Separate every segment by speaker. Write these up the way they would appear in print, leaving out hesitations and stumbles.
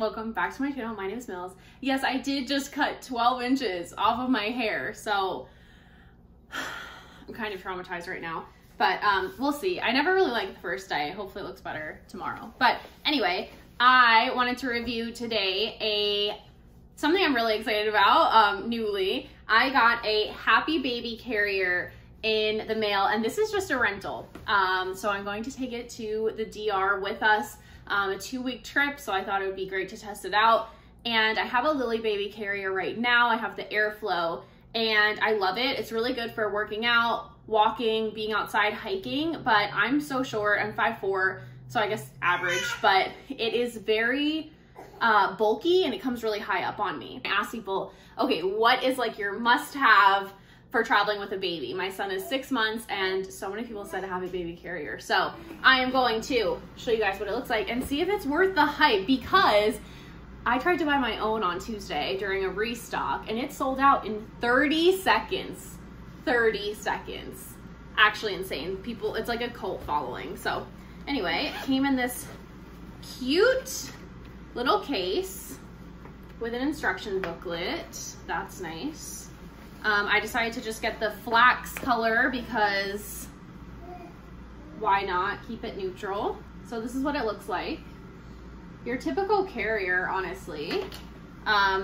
Speaker 1: welcome back to my channel. My name is Mills. Yes, I did just cut 12 inches off of my hair, so I'm kind of traumatized right now, but we'll see. I never really liked the first day. Hopefully it looks better tomorrow. But anyway, I wanted to review today something I'm really excited about, newly. I got a Happy Baby carrier in the mail, and this is just a rental. So I'm going to take it to the DR with us, a 2-week trip, so I thought it would be great to test it out. And I have a Lillebaby carrier right now. I have the Airflow, and I love it. It's really good for working out, walking, being outside, hiking, but I'm so short. I'm 5'4", so I guess average, but it is very bulky and it comes really high up on me. I ask people, okay, what is like your must-have for traveling with a baby? My son is 6 months, and so many people said to have a baby carrier. So I am going to show you guys what it looks like and see if it's worth the hype, because I tried to buy my own on Tuesday during a restock and it sold out in 30 seconds. 30 seconds. Actually insane. People, it's like a cult following. So anyway, it came in this cute little case with an instruction booklet. That's nice. I decided to just get the flax color because why not keep it neutral? So this is what it looks like. Your typical carrier, honestly.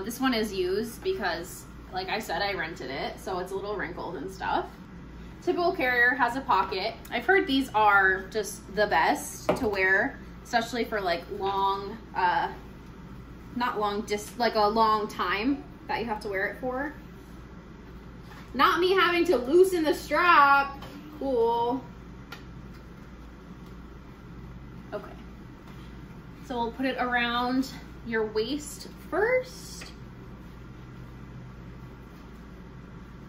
Speaker 1: This one is used because, like I said, I rented it, so it's a little wrinkled and stuff. Typical carrier has a pocket. I've heard these are just the best to wear, especially for like long, not long, just like a long time that you have to wear it for. Not me having to loosen the strap. Cool. Okay. So we'll put it around your waist first.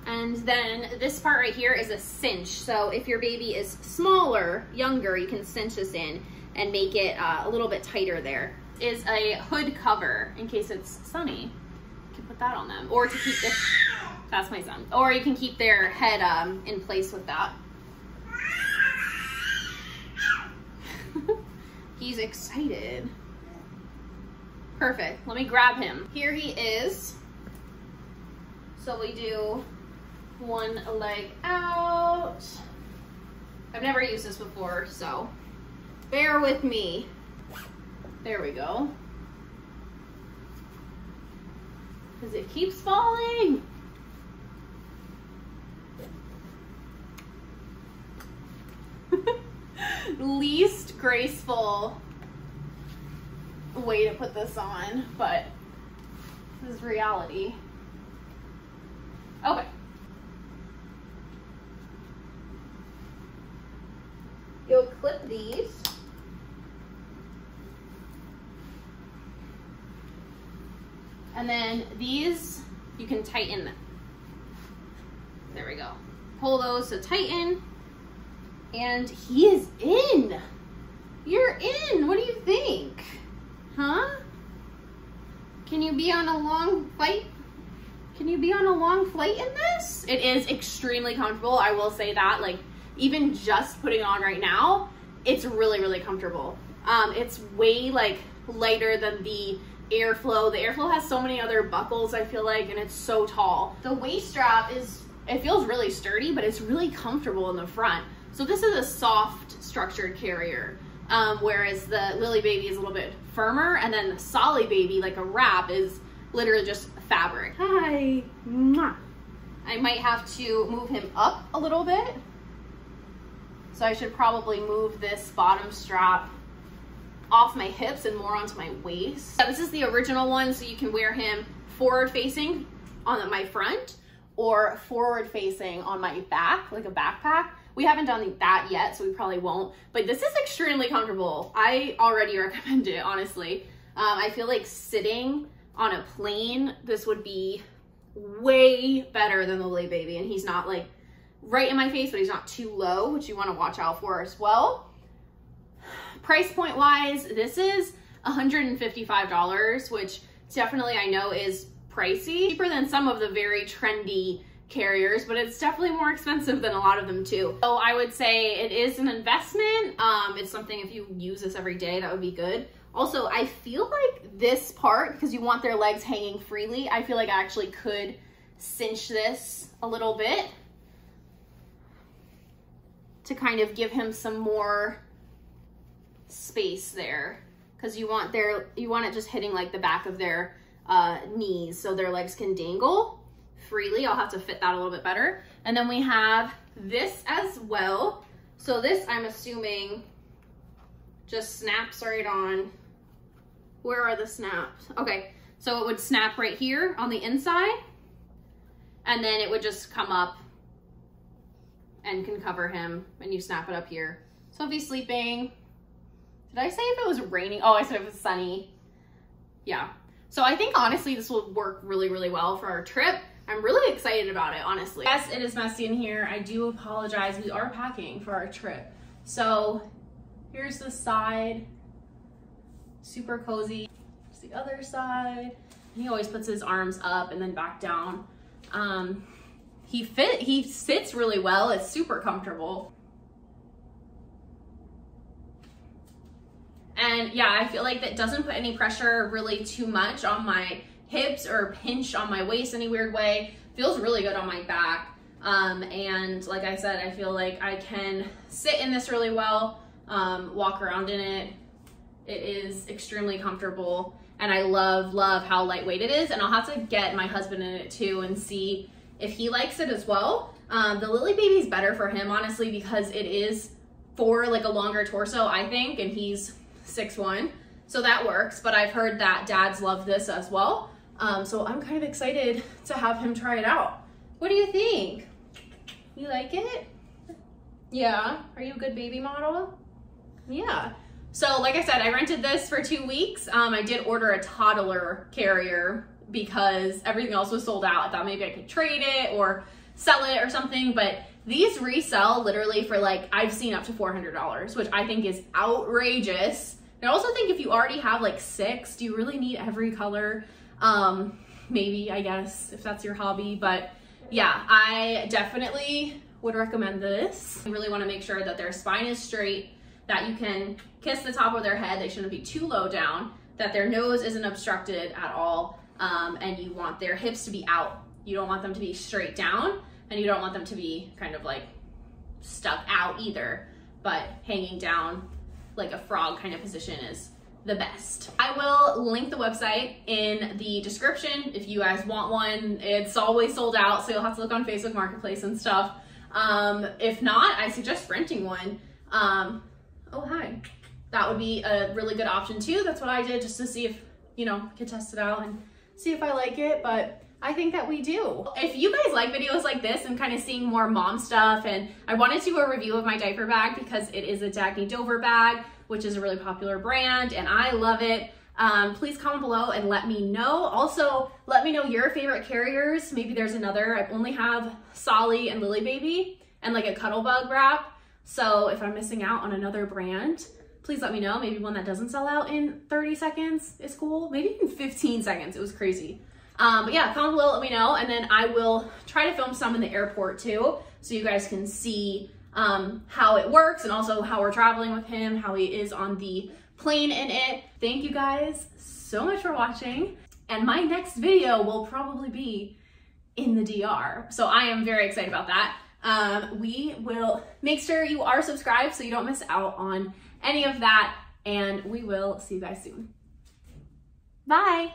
Speaker 1: And then this part right here is a cinch. So if your baby is smaller, younger, you can cinch this in and make it a little bit tighter there. Is a hood cover in case it's sunny. You can put that on them. Or to keep the, that's my son. Or you can keep their head in place with that. He's excited. Perfect. Let me grab him. Here he is. So we do one leg out. I've never used this before, so bear with me. There we go. Because it keeps falling. Least graceful way to put this on, but this is reality. Okay. You'll clip these. And then these, you can tighten them. There we go. Pull those to tighten. And he is in. You're in. What do you think? Huh? Can you be on a long flight? Can you be on a long flight in this? It is extremely comfortable. I will say that. Like, even just putting it on right now, it's really, really comfortable. It's way like lighter than the Airflow. The Airflow has so many other buckles, I feel like, and it's so tall. The waist strap is, it feels really sturdy, but it's really comfortable in the front. So this is a soft structured carrier, whereas the Lillebaby is a little bit firmer, and then the Solly Baby, like a wrap, is literally just fabric. Hi. Mwah. I might have to move him up a little bit. So I should probably move this bottom strap off my hips and more onto my waist. So this is the original one, so you can wear him forward facing on my front or forward facing on my back, like a backpack. We haven't done that yet, so we probably won't, but this is extremely comfortable. I already recommend it, honestly. I feel like sitting on a plane, this would be way better than the Lillebaby, and he's not like right in my face, but he's not too low, which you want to watch out for as well. Price point wise, this is $155, which definitely I know is pricey, cheaper than some of the very trendy carriers, but it's definitely more expensive than a lot of them too. So I would say it is an investment. It's something, if you use this every day, that would be good. Also, I feel like this part, because you want their legs hanging freely, I feel like I actually could cinch this a little bit to kind of give him some more space there, because you want it just hitting like the back of their knees so their legs can dangle freely. I'll have to fit that a little bit better. And then we have this as well. So this, I'm assuming, just snaps right on. Where are the snaps? Okay, so it would snap right here on the inside, and then it would just come up and can cover him, and you snap it up here. So if he's sleeping, did I say if it was raining? Oh, I said if it was sunny. Yeah. So I think honestly this will work really, really well for our trip. I'm really excited about it, honestly. Yes, it is messy in here. I do apologize. We are packing for our trip. So here's the side, super cozy. Here's the other side. He always puts his arms up and then back down. He sits really well. It's super comfortable. And yeah, I feel like that doesn't put any pressure really too much on my hips or pinch on my waist any weird way. Feels really good on my back. And like I said, I feel like I can sit in this really well, walk around in it. It is extremely comfortable, and I love how lightweight it is. And I'll have to get my husband in it too and see if he likes it as well. The Lillebaby is better for him, honestly, because it is for like a longer torso, I think, and he's 6'1", so that works. But I've heard that dads love this as well. So I'm kind of excited to have him try it out. What do you think? You like it? Yeah. Are you a good baby model? Yeah. So like I said, I rented this for 2 weeks. I did order a toddler carrier because everything else was sold out. I thought maybe I could trade it or sell it or something, but these resell literally for like, I've seen up to $400, which I think is outrageous. And I also think if you already have like 6, do you really need every color? Maybe, I guess, if that's your hobby. But yeah, I definitely would recommend this. You really want to make sure that their spine is straight, that you can kiss the top of their head. They shouldn't be too low down, that their nose isn't obstructed at all. And you want their hips to be out. You don't want them to be straight down, and you don't want them to be kind of like stuck out either, but hanging down like a frog kind of position is the best. I will link the website in the description if you guys want one. It's always sold out, so you'll have to look on Facebook Marketplace and stuff. If not, I suggest renting one. Oh, hi. That would be a really good option too. That's what I did, just to see if, you know, I could test it out and see if I like it, but I think that we do. If you guys like videos like this and kind of seeing more mom stuff, and I wanted to do a review of my diaper bag because it is a Dagny Dover bag, which is a really popular brand, and I love it. Please comment below and let me know. Also, let me know your favorite carriers. Maybe there's another. I only have Solly and Lillebaby and like a Cuddlebug wrap. So if I'm missing out on another brand, please let me know. Maybe one that doesn't sell out in 30 seconds is cool. Maybe even 15 seconds. It was crazy. But yeah, comment below, let me know. And then I will try to film some in the airport too, so you guys can see how it works, and also how we're traveling with him, how he is on the plane in it. Thank you guys so much for watching. And my next video will probably be in the DR. So I am very excited about that. We will make sure you are subscribed so you don't miss out on any of that. And we will see you guys soon. Bye.